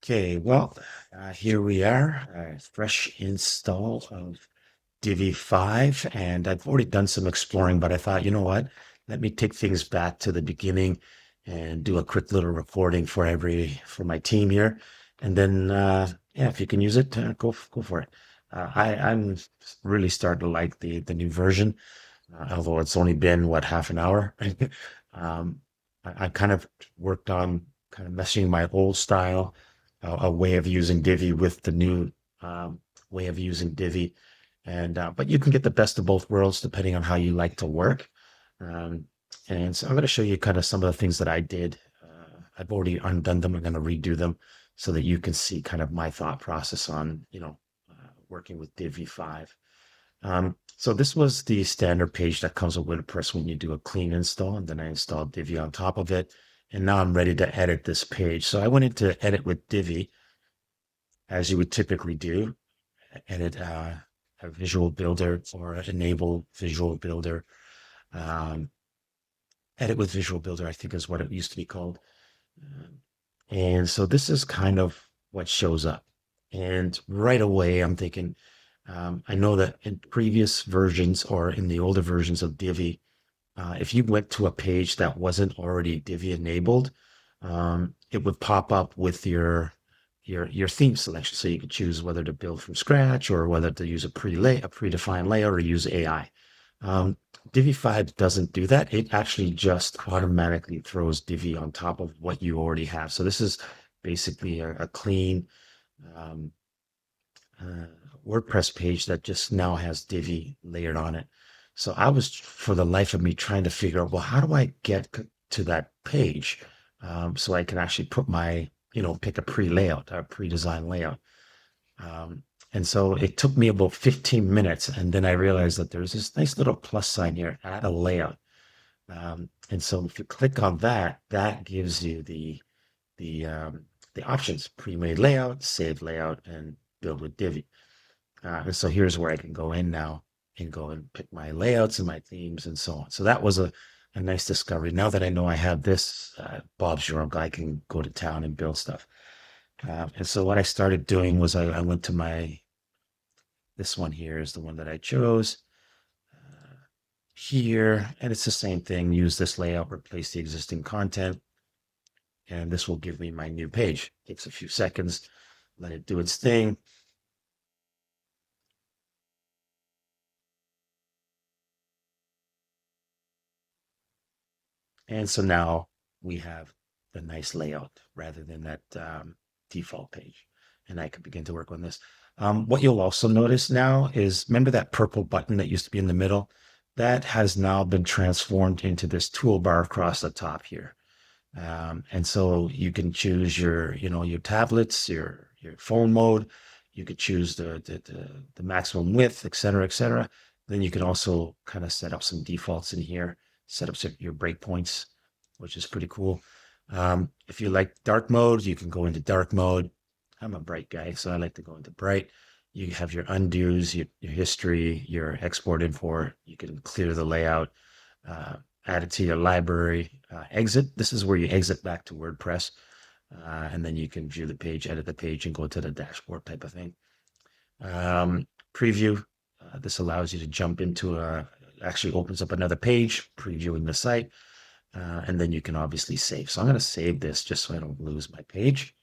Okay, well, here we are, fresh install of Divi 5, and I've already done some exploring, but I thought, you know what? Let me take things back to the beginning and do a quick little recording for my team here, and then yeah, if you can use it, go for it. I'm really starting to like the new version, although it's only been what, half an hour. um, I kind of worked on kind of meshing my old style, a way of using Divi with the new way of using Divi, and but you can get the best of both worlds depending on how you like to work. Um, and so I'm going to show you kind of some of the things that I did. I've already undone them. I'm going to redo them so that you can see kind of my thought process on working with Divi 5. So this was the standard page that comes with WordPress when you do a clean install, and then I installed Divi on top of it. And now I'm ready to edit this page. So I went into edit with Divi, as you would typically do, edit a visual builder or enable visual builder. Um, edit with visual builder, I think is what it used to be called. And so this is kind of what shows up. And right away, I'm thinking, I know that in previous versions or in the older versions of Divi, if you went to a page that wasn't already Divi enabled, it would pop up with your theme selection. So you could choose whether to build from scratch or whether to use a predefined layout or use AI. Um, Divi 5 doesn't do that. It actually just automatically throws Divi on top of what you already have. So this is basically a clean um, uh, WordPress page that just now has Divi layered on it. So I was, for the life of me, trying to figure out, well, how do I get to that page so I can actually put pick a pre-layout, a pre-designed layout. Um, and so it took me about 15 minutes, and then I realized that there's this nice little plus sign here, add a layout. And so if you click on that, that gives you the the options: pre-made layout, save layout, and build with Divi. And so here's where I can go in now and go and pick my layouts and my themes and so on. So that was a nice discovery. Now that I know I have this, Bob's your uncle, I can go to town and build stuff. And so what I started doing was I went to this one here is the one that I chose here. And it's the same thing. Use this layout, replace the existing content. And this will give me my new page. Takes a few seconds, let it do its thing. And so now we have the nice layout rather than that default page. And I can begin to work on this. What you'll also notice now is, remember that purple button that used to be in the middle? That has now been transformed into this toolbar across the top here. And so you can choose your tablets, your phone mode. You could choose the maximum width, et cetera, et cetera. Then you can also kind of set up some defaults in here, set up your breakpoints, which is pretty cool. If you like dark mode, you can go into dark mode. I'm a bright guy, so I like to go into bright. You have your undos, your history, your export import. You can clear the layout. Add it to your library, exit. This is where you exit back to WordPress. And then you can view the page, edit the page, and go to the dashboard type of thing. Preview. This allows you to jump into actually opens up another page, previewing the site. And then you can obviously save. So I'm going to save this just so I don't lose my page.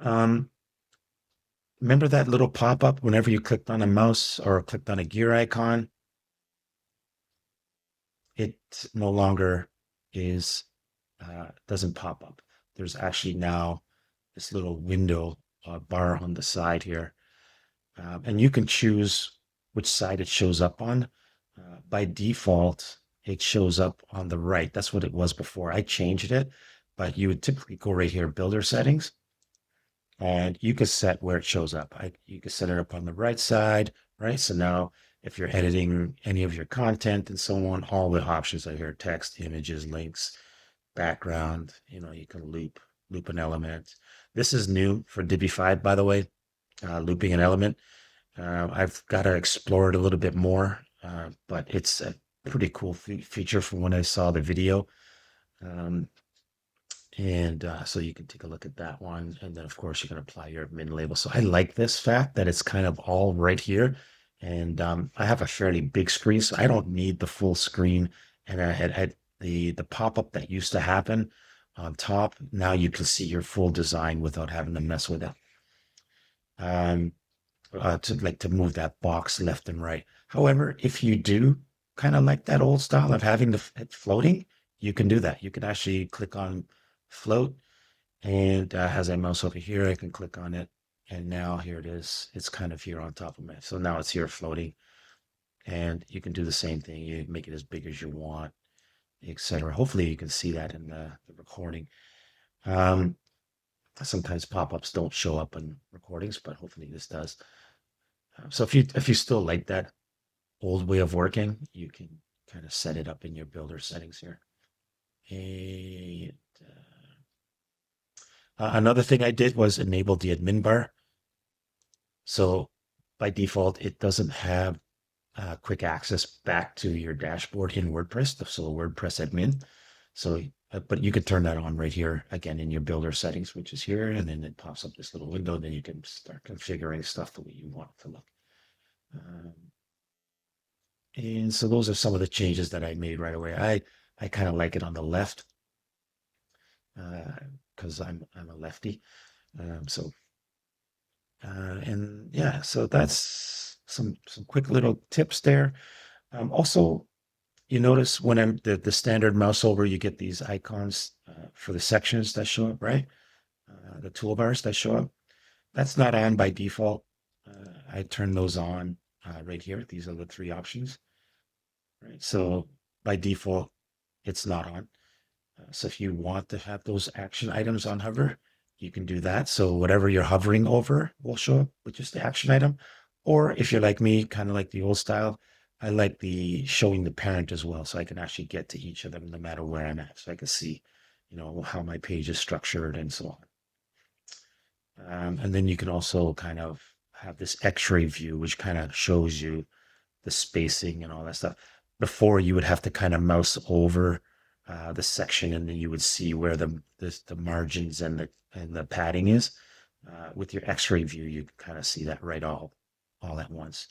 Remember that little pop-up whenever you clicked on a mouse or clicked on a gear icon? It no longer doesn't pop up. There's actually now this little window bar on the side here. And you can choose which side it shows up on. By default, it shows up on the right. That's what it was before. I changed it, but you would typically go right here, builder settings, and you can set where it shows up. You can set it up on the right side, right? So now if you're editing any of your content and so on, all the options are here: text, images, links, background. You can loop an element. This is new for Divi 5, by the way, looping an element. I've got to explore it a little bit more, but it's a pretty cool feature from when I saw the video. And so you can take a look at that one. And then, of course, you can apply your min label. So I like this fact that it's kind of all right here. And I have a fairly big screen, so I don't need the full screen. And I had the pop-up that used to happen on top. Now you can see your full design without having to mess with it. Um, to move that box left and right. However, if you do kind of like that old style of having it floating, you can do that. You can actually click on float, and as I mouse over here, I can click on it, and now here it is. It's kind of here on top of me. So now it's here floating, and you can do the same thing. You make it as big as you want, etc. Hopefully, you can see that in the recording. Um, Sometimes pop-ups don't show up in recordings, but hopefully this does. So if you still like that old way of working, you can kind of set it up in your builder settings here. And another thing I did was enable the admin bar. So by default, it doesn't have quick access back to your dashboard in WordPress, so WordPress admin. So, but you could turn that on right here again in your builder settings, which is here, and then it pops up this little window. Then you can start configuring stuff the way you want it to look. And so those are some of the changes that I made right away. I kind of like it on the left because I'm a lefty. So and yeah, so that's some quick little tips there. Also, you notice when I'm the standard mouse over, you get these icons for the sections that show up, right? The toolbars that show up. That's not on by default. I turn those on right here. These are the three options, right? So by default, it's not on. So if you want to have those action items on hover, you can do that. So whatever you're hovering over will show up with just the action item. Or if you're like me, kind of like the old style, I like the showing the parent as well. So I can actually get to each of them no matter where I'm at. So I can see, how my page is structured and so on. And then you can also kind of have this X-ray view, which kind of shows you the spacing and all that stuff. Before you would have to kind of mouse over the section, and then you would see where the margins and the padding is. With your X-ray view, you can kind of see that right all at once.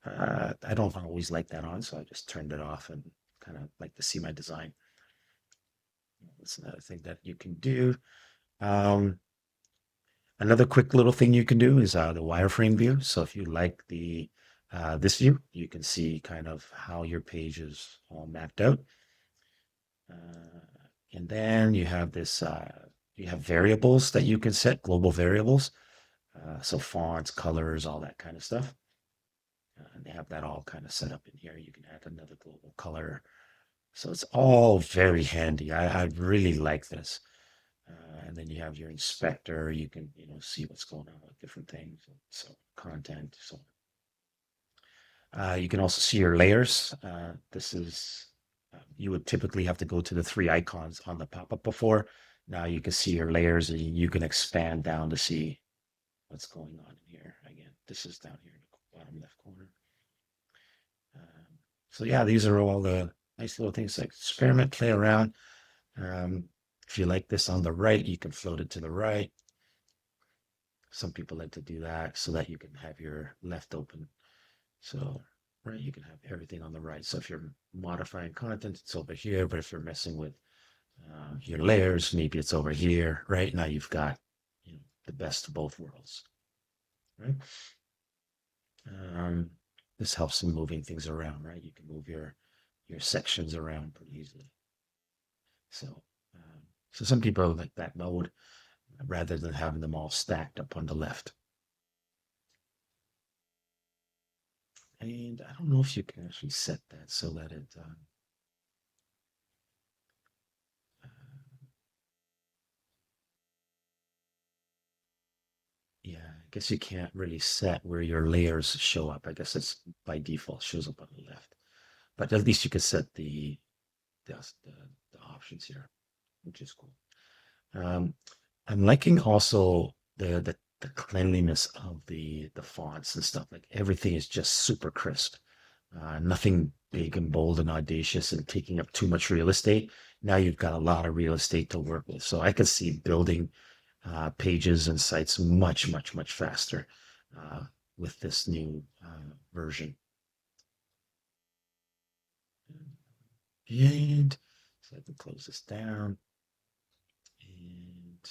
I don't always like that on, so I just turned it off and kind of like to see my design. That's another thing that you can do. Another quick little thing you can do is the wireframe view. So if you like this view, you can see kind of how your page is all mapped out. And then you have you have variables that you can set, global variables. So fonts, colors, all that kind of stuff. And they have that all kind of set up in here. You can add another global color. So it's all very handy. I really like this. And then you have your inspector. You can, see what's going on with different things. So content, so on. You can also see your layers. This is, you would typically have to go to the three icons on the pop-up before. Now you can see your layers, and you can expand down to see what's going on in here. Again, this is down here in the bottom left corner. So yeah, these are all the nice little things like experiment, play around. If you like this on the right, you can float it to the right. Some people like to do that so that you can have your left open. So, right, you can have everything on the right. So if you're modifying content, it's over here. But if you're messing with your layers, maybe it's over here. Right now, you've got the best of both worlds. Right. This helps in moving things around. Right, you can move your sections around pretty easily. So, so some people like that mode rather than having them all stacked up on the left. And I don't know if you can actually set that so that it yeah, I guess you can't really set where your layers show up. I guess it's by default shows up on the left, but at least you can set the options here, which is cool. I'm liking also the cleanliness of the fonts and stuff. Like everything is just super crisp. Nothing big and bold and audacious and taking up too much real estate. Now you've got a lot of real estate to work with. So I can see building pages and sites much faster with this new version. And so I can close this down. And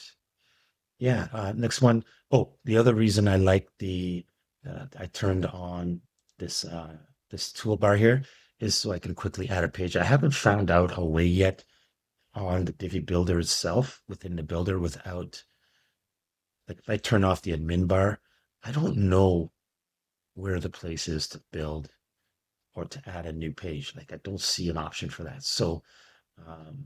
yeah, next one. Oh, the other reason I like I turned on this toolbar here is so I can quickly add a page. I haven't found out a way yet on the Divi builder itself within the builder without, like if I turn off the admin bar, I don't know where the place is to build or to add a new page. Like I don't see an option for that. So um,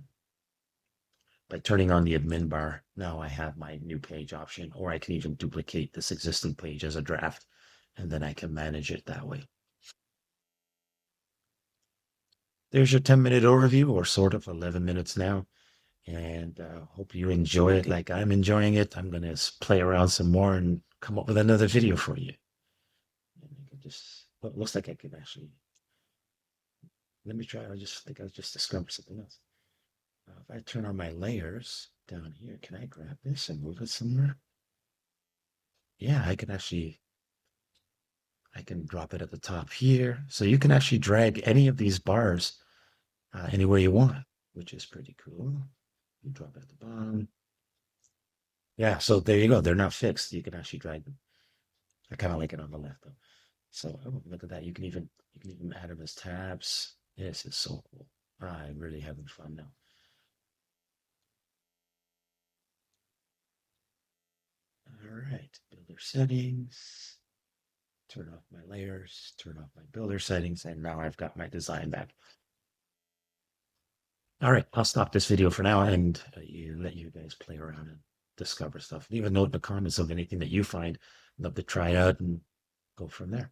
by turning on the admin bar, now I have my new page option, or I can even duplicate this existing page as a draft, and then I can manage it that way. There's your 10-minute overview, or sort of 11 minutes now. And hope you enjoy it like I'm enjoying it. I'm going to play around some more and come up with another video for you. And I can just, well, it looks like I can actually, let me try. I just think I just discovered something else. If I turn on my layers down here, can I grab this and move it somewhere? Yeah, I can actually, I can drop it at the top here. So you can actually drag any of these bars anywhere you want, which is pretty cool. You drop it at the bottom. Yeah, so there you go. They're not fixed. You can actually drag them. I kind of like it on the left though. So oh, look at that. You can even add them as tabs. This is so cool. I'm really having fun now. All right, builder settings. Turn off my layers, turn off my builder settings, and now I've got my design back. All right, I'll stop this video for now and let you guys play around and discover stuff. Leave a note in the comments of anything that you find. Love to try it out and go from there.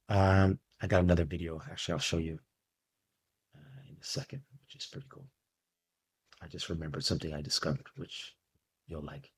I got another video. Actually, I'll show you in a second, which is pretty cool. I just remembered something I discovered, which you'll like.